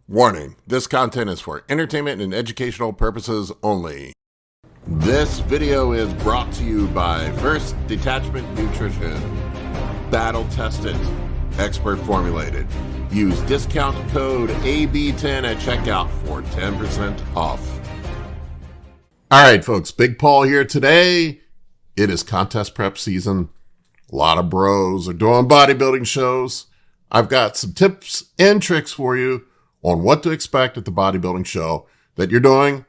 Warning, this content is for entertainment and educational purposes only. This video is brought to you by First Detachment Nutrition. Battle tested, expert formulated. Use discount code AB10 at checkout for 10% off. All right, folks, Big Paul here today. It is contest prep season. A lot of bros are doing bodybuilding shows. I've got some tips and tricks for you on what to expect at the bodybuilding show that you're doing.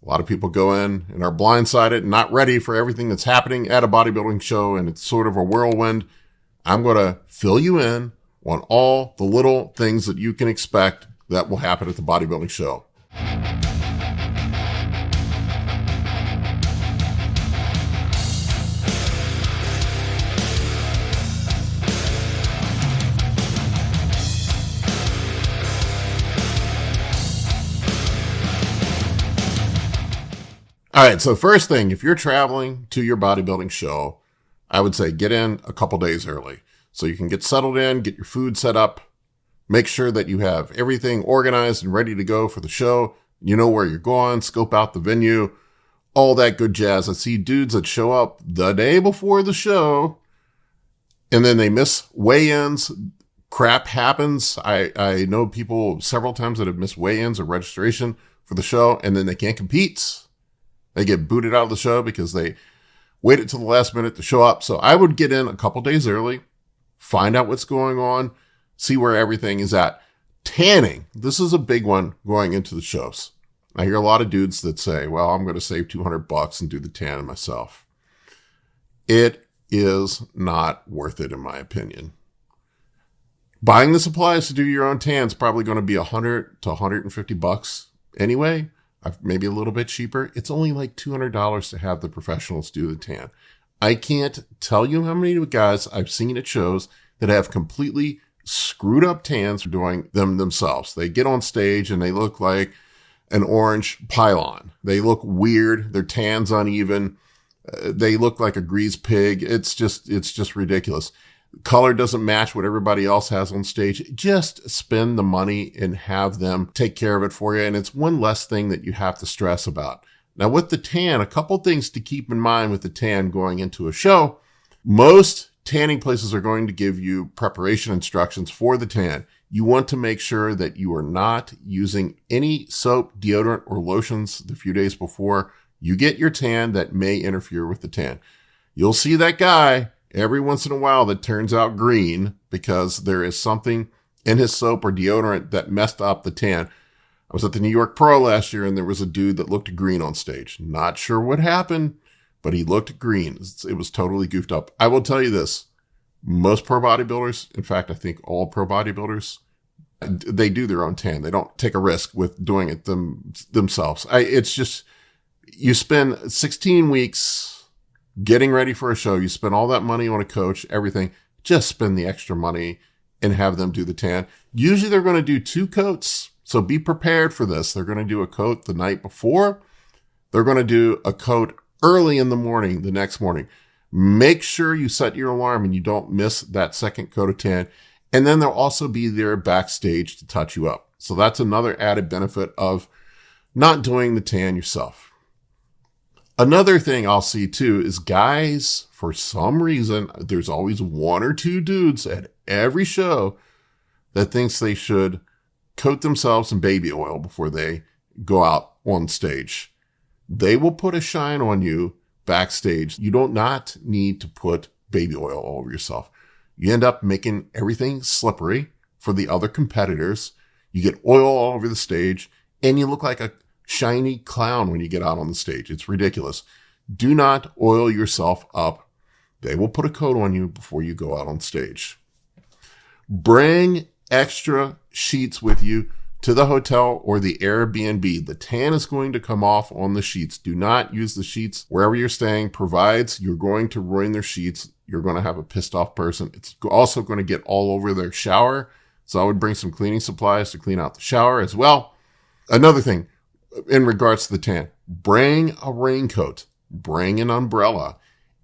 A lot of people go in and are blindsided and not ready for everything that's happening at a bodybuilding show, and it's sort of a whirlwind. I'm going to fill you in on all the little things that you can expect that will happen at the bodybuilding show. All right, so first thing, if you're traveling to your bodybuilding show, I would say get in a couple days early so you can get settled in, get your food set up, make sure that you have everything organized and ready to go for the show. You know where you're going, scope out the venue, all that good jazz. I see dudes that show up the day before the show and then they miss weigh-ins. Crap happens. I know people several times that have missed weigh-ins or registration for the show, and then they can't compete. They get booted out of the show because they waited till the last minute to show up. So I would get in a couple days early, find out what's going on, see where everything is at. Tanning. This is a big one going into the shows. I hear a lot of dudes that say, well, I'm going to save $200 and do the tan myself. It is not worth it, in my opinion. Buying the supplies to do your own tan is probably going to be $100 to $150 anyway. Maybe a little bit cheaper. It's only like $200 to have the professionals do the tan. I can't tell you how many guys I've seen at shows that have completely screwed up tans for doing them themselves. They get on stage and they look like an orange pylon. They look weird. Their tan's uneven. They look like a greased pig. It's just ridiculous. Color doesn't match what everybody else has on stage. Just spend the money and have them take care of it for you. And it's one less thing that you have to stress about. Now with the tan, a couple things to keep in mind with the tan going into a show. Most tanning places are going to give you preparation instructions for the tan. You want to make sure that you are not using any soap, deodorant, or lotions the few days before you get your tan that may interfere with the tan. You'll see that guy every once in a while that turns out green because there is something in his soap or deodorant that messed up the tan. I was at the New York Pro last year and there was a dude that looked green on stage. Not sure what happened, but he looked green. It was totally goofed up. I will tell you this. Most pro bodybuilders, in fact, I think all pro bodybuilders, they do their own tan. They don't take a risk with doing it themselves. It's just, you spend 16 weeks getting ready for a show. You spend all that money on a coach, everything. Just spend the extra money and have them do the tan. Usually they're going to do 2 coats. So be prepared for this. They're going to do a coat the night before. They're going to do a coat early in the morning, the next morning. Make sure you set your alarm and you don't miss that second coat of tan. And then they'll also be there backstage to touch you up. So that's another added benefit of not doing the tan yourself. Another thing I'll see too is guys, for some reason, there's always 1 or 2 dudes at every show that thinks they should coat themselves in baby oil before they go out on stage. They will put a shine on you backstage. You don't not need to put baby oil all over yourself. You end up making everything slippery for the other competitors. You get oil all over the stage and you look like a shiny clown when you get out on the stage. It's ridiculous. Do not oil yourself up. They will put a coat on you before you go out on stage. Bring extra sheets with you to the hotel or the Airbnb. The tan is going to come off on the sheets. Do not use the sheets wherever you're staying, provides you're going to ruin their sheets. You're going to have a pissed off person. It's also going to get all over their shower. So I would bring some cleaning supplies to clean out the shower as well. Another thing, in regards to the tan, bring a raincoat, bring an umbrella.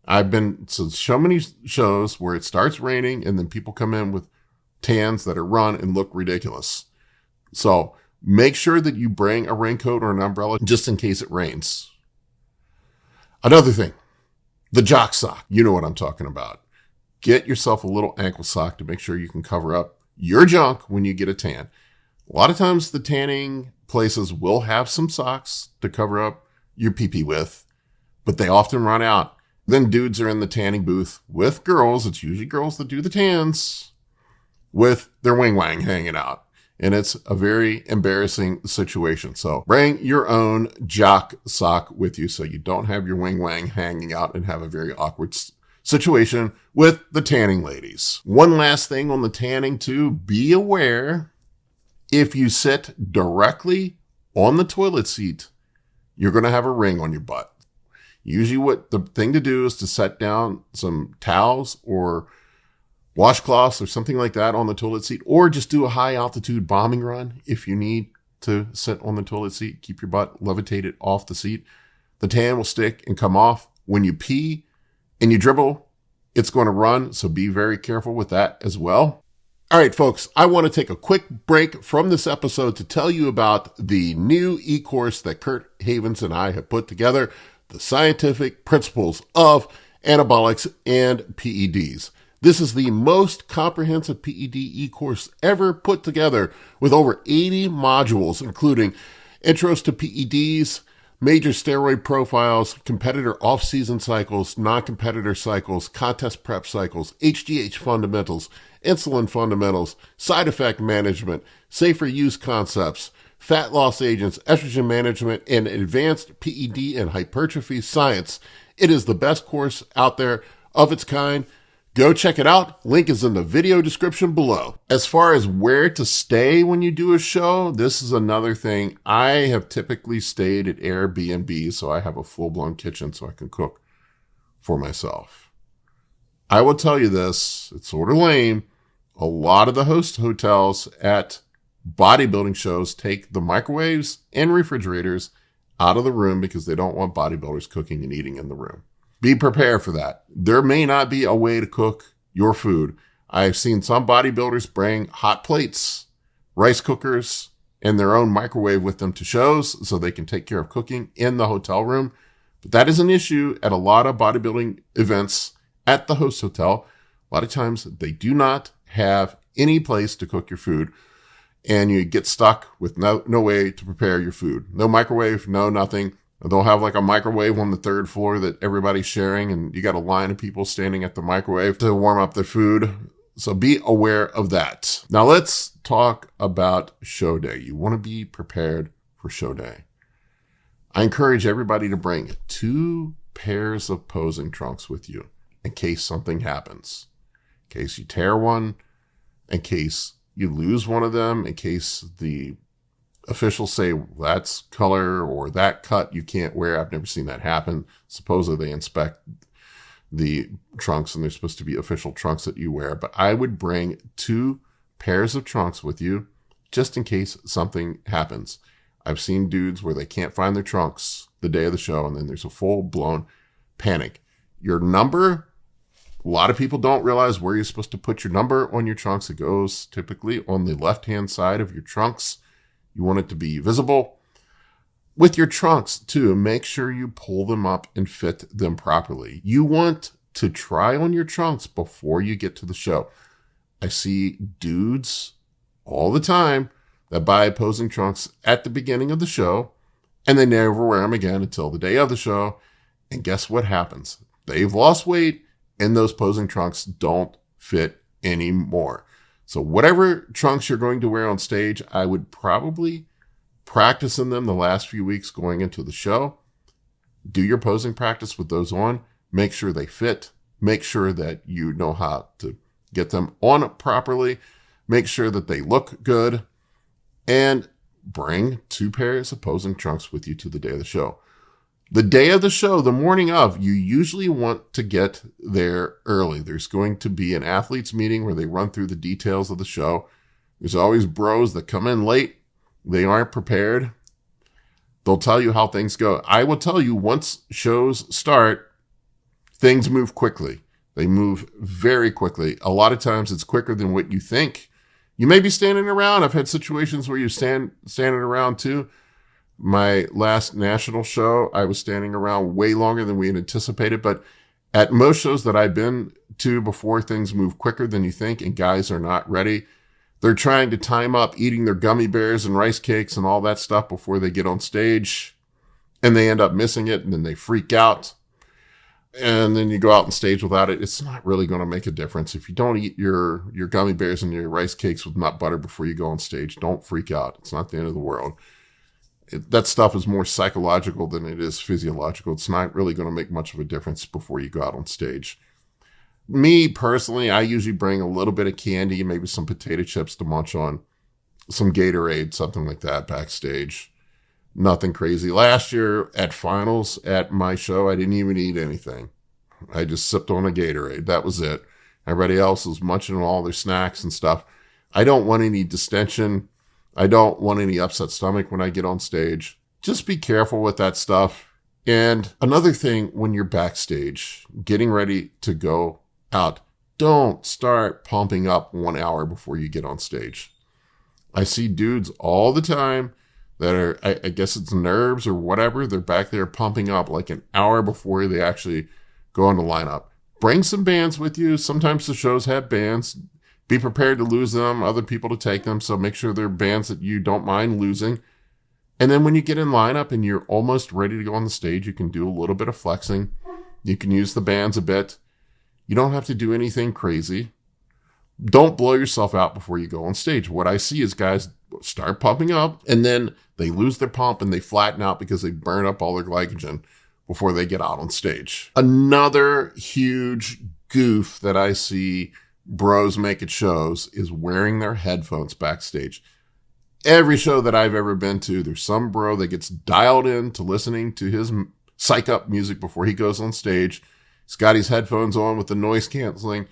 I've been to so many shows where it starts raining and then people come in with tans that are run and look ridiculous. So Make sure that you bring a raincoat or an umbrella just in case it rains. Another thing, the jock sock. You know what I'm talking about. Get yourself a little ankle sock to make sure you can cover up your junk when you get a tan. A lot of times the tanning places will have some socks to cover up your pee-pee with, but they often run out. Then dudes are in the tanning booth with girls. It's usually girls that do the tans with their wing-wang hanging out. And it's a very embarrassing situation. So bring your own jock sock with you so you don't have your wing-wang hanging out and have a very awkward situation with the tanning ladies. One last thing on the tanning too, be aware if you sit directly on the toilet seat, you're going to have a ring on your butt. Usually what the thing to do is to set down some towels or washcloths or something like that on the toilet seat, or just do a high altitude bombing run if you need to sit on the toilet seat. Keep your butt levitated off the seat. The tan will stick and come off. When you pee and you dribble, it's going to run, so be very careful with that as well. All right, folks, I want to take a quick break from this episode to tell you about the new e-course that Kurt Havens and I have put together, the scientific principles of anabolics and PEDs. This is the most comprehensive PED e-course ever put together with over 80 modules, including intros to PEDs, major steroid profiles, competitor off-season cycles, non-competitor cycles, contest prep cycles, HGH fundamentals, insulin fundamentals, side effect management, safer use concepts, fat loss agents, estrogen management, and advanced PED and hypertrophy science. It is the best course out there of its kind. Go check it out. Link is in the video description below. As far as where to stay when you do a show, this is another thing. I have typically stayed at Airbnb, so I have a full-blown kitchen so I can cook for myself. I will tell you this, it's sort of lame. A lot of the host hotels at bodybuilding shows take the microwaves and refrigerators out of the room because they don't want bodybuilders cooking and eating in the room. Be prepared for that. There may not be a way to cook your food. I've seen some bodybuilders bring hot plates, rice cookers, and their own microwave with them to shows so they can take care of cooking in the hotel room. But that is an issue at a lot of bodybuilding events at the host hotel. A lot of times they do not have any place to cook your food, and you get stuck with no way to prepare your food. No microwave, no nothing. They'll have like a microwave on the third floor that everybody's sharing, and you got a line of people standing at the microwave to warm up their food. So be aware of that. Now let's talk about show day. You want to be prepared for show day. I encourage everybody to bring 2 pairs of posing trunks with you in case something happens. In case you tear one, in case you lose one of them, in case the officials say that's color or that cut you can't wear. I've never seen that happen. Supposedly they inspect the trunks and they're supposed to be official trunks that you wear. But I would bring 2 pairs of trunks with you just in case something happens. I've seen dudes where they can't find their trunks the day of the show and then there's a full-blown panic. Your number, a lot of people don't realize where you're supposed to put your number on your trunks. It goes typically on the left-hand side of your trunks. You want it to be visible. With your trunks, too, make sure you pull them up and fit them properly. You want to try on your trunks before you get to the show. I see dudes all the time that buy posing trunks at the beginning of the show, and they never wear them again until the day of the show. And guess what happens? They've lost weight, and those posing trunks don't fit anymore. So whatever trunks you're going to wear on stage, I would probably practice in them the last few weeks going into the show. Do your posing practice with those on. Make sure they fit. Make sure that you know how to get them on properly. Make sure that they look good. And bring 2 pairs of posing trunks with you to the day of the show. The day of the show, the morning of, you usually want to get there early. There's going to be an athletes meeting where they run through the details of the show. There's always bros that come in late. They aren't prepared. They'll tell you how things go. I will tell you, once shows start, things move quickly. They move very quickly. A lot of times it's quicker than what you think. You may be standing around. I've had situations where you standing around too. My last national show, I was standing around way longer than we had anticipated. But at most shows that I've been to before, things move quicker than you think and guys are not ready. They're trying to time up eating their gummy bears and rice cakes and all that stuff before they get on stage. And they end up missing it and then they freak out. And then you go out on stage without it. It's not really going to make a difference. If you don't eat your gummy bears and your rice cakes with nut butter before you go on stage, don't freak out. It's not the end of the world. That stuff is more psychological than it is physiological. It's not really going to make much of a difference before you go out on stage. Me personally, I usually bring a little bit of candy, maybe some potato chips to munch on, some Gatorade, something like that backstage. Nothing crazy. Last year at finals at my show, I didn't even eat anything. I just sipped on a Gatorade. That was it. Everybody else was munching on all their snacks and stuff. I don't want any distension. I don't want any upset stomach when I get on stage. Just be careful with that stuff. And another thing, when you're backstage, getting ready to go out, don't start pumping up 1 hour before you get on stage. I see dudes all the time that are, I guess it's nerves or whatever. They're back there pumping up like an hour before they actually go on the lineup. Bring some bands with you. Sometimes the shows have bands. Be prepared to lose them, other people to take them. So make sure they're bands that you don't mind losing. And then when you get in lineup and you're almost ready to go on the stage, you can do a little bit of flexing. You can use the bands a bit. You don't have to do anything crazy. Don't blow yourself out before you go on stage. What I see is guys start pumping up and then they lose their pump and they flatten out because they burn up all their glycogen before they get out on stage. Another huge goof that I see bros make at shows is wearing their headphones backstage. Every show that I've ever been to, there's some bro that gets dialed in to listening to his psych up music before he goes on stage. He's got his headphones on with the noise canceling.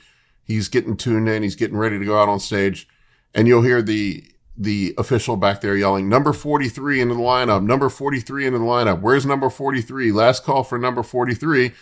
He's getting tuned in. He's getting ready to go out on stage. And you'll hear the official back there yelling, number 43 into the lineup, number 43 into the lineup. Where's number 43? Last call for number 43.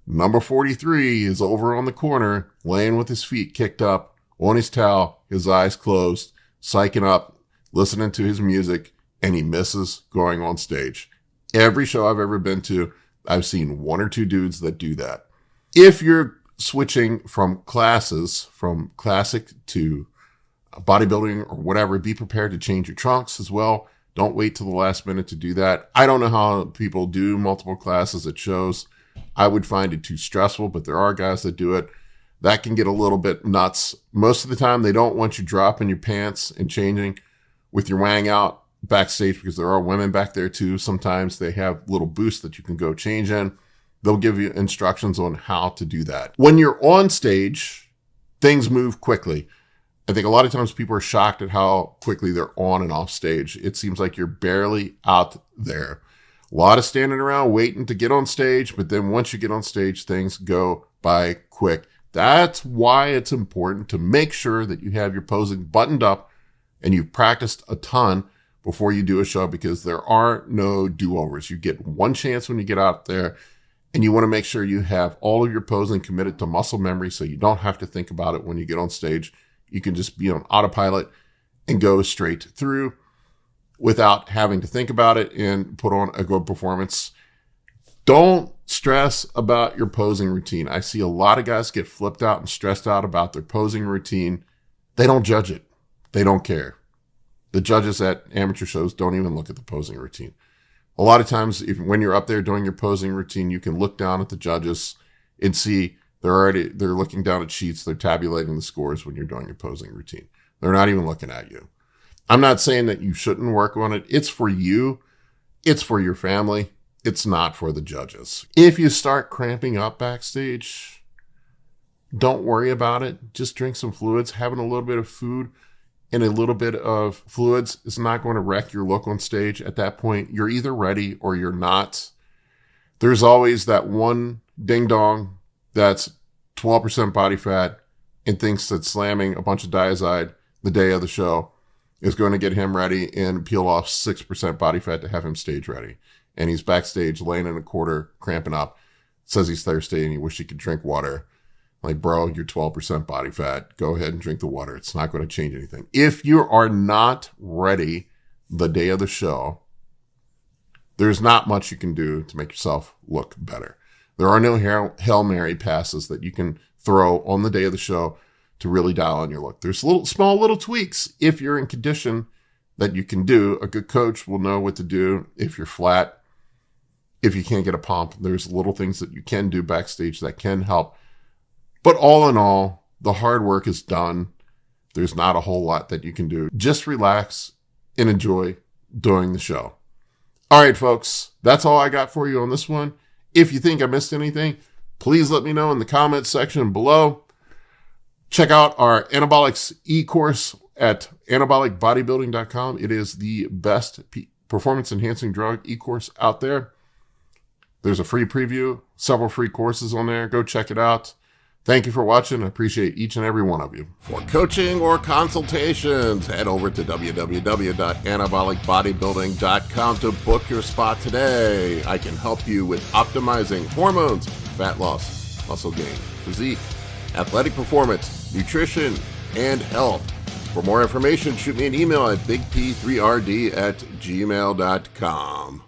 Number 43 is over on the corner, laying with his feet kicked up on his towel, his eyes closed, psyching up, listening to his music, and he misses going on stage. Every show I've ever been to, I've seen one or two dudes that do that. If you're switching from classes, from classic to bodybuilding or whatever, be prepared to change your trunks as well. Don't wait till the last minute to do that. I don't know how people do multiple classes at shows. I would find it too stressful, but there are guys that do it. That can get a little bit nuts. Most of the time, they don't want you dropping your pants and changing with your wang out backstage because there are women back there too. Sometimes they have little boosts that you can go change in. They'll give you instructions on how to do that. When you're on stage, things move quickly. I think a lot of times people are shocked at how quickly they're on and off stage. It seems like you're barely out there. A lot of standing around waiting to get on stage, but then once you get on stage, things go by quick. That's why it's important to make sure that you have your posing buttoned up and you've practiced a ton before you do a show, because there are no do-overs. You get one chance when you get out there, and you want to make sure you have all of your posing committed to muscle memory so you don't have to think about it when you get on stage. You can just be on autopilot and go straight through without having to think about it and put on a good performance. Don't stress about your posing routine. I see a lot of guys get flipped out and stressed out about their posing routine. They don't judge it. They don't care. The judges at amateur shows don't even look at the posing routine. A lot of times, when you're up there doing your posing routine, you can look down at the judges and see they're looking down at sheets. They're tabulating the scores when you're doing your posing routine. They're not even looking at you. I'm not saying that you shouldn't work on it. It's for you. It's for your family. It's not for the judges. If you start cramping up backstage, don't worry about it. Just drink some fluids. Having a little bit of food and a little bit of fluids is not going to wreck your look on stage. At that point, you're either ready or you're not. There's always that one ding dong that's 12% body fat and thinks that slamming a bunch of Diazide the day of the show is going to get him ready and peel off 6% body fat to have him stage ready. And he's backstage laying in a quarter, cramping up, says he's thirsty and he wishes he could drink water. Like, bro, you're 12% body fat. Go ahead and drink the water. It's not going to change anything. If you are not ready the day of the show, there's not much you can do to make yourself look better. There are no Hail Mary passes that you can throw on the day of the show to really dial in your look. There's small little tweaks if you're in condition that you can do. A good coach will know what to do if you're flat. If you can't get a pump, there's little things that you can do backstage that can help. But all in all, the hard work is done. There's not a whole lot that you can do. Just relax and enjoy doing the show. All right, folks, that's all I got for you on this one. If you think I missed anything, please let me know in the comments section below. Check out our Anabolics ECourse at anabolicbodybuilding.com. It is the best performance-enhancing drug ECourse out there. There's a free preview, several free courses on there. Go check it out. Thank you for watching. I appreciate each and every one of you. For coaching or consultations, head over to www.anabolicbodybuilding.com to book your spot today. I can help you with optimizing hormones, fat loss, muscle gain, physique, athletic performance, nutrition, and health. For more information, shoot me an email at bigp3rd@gmail.com.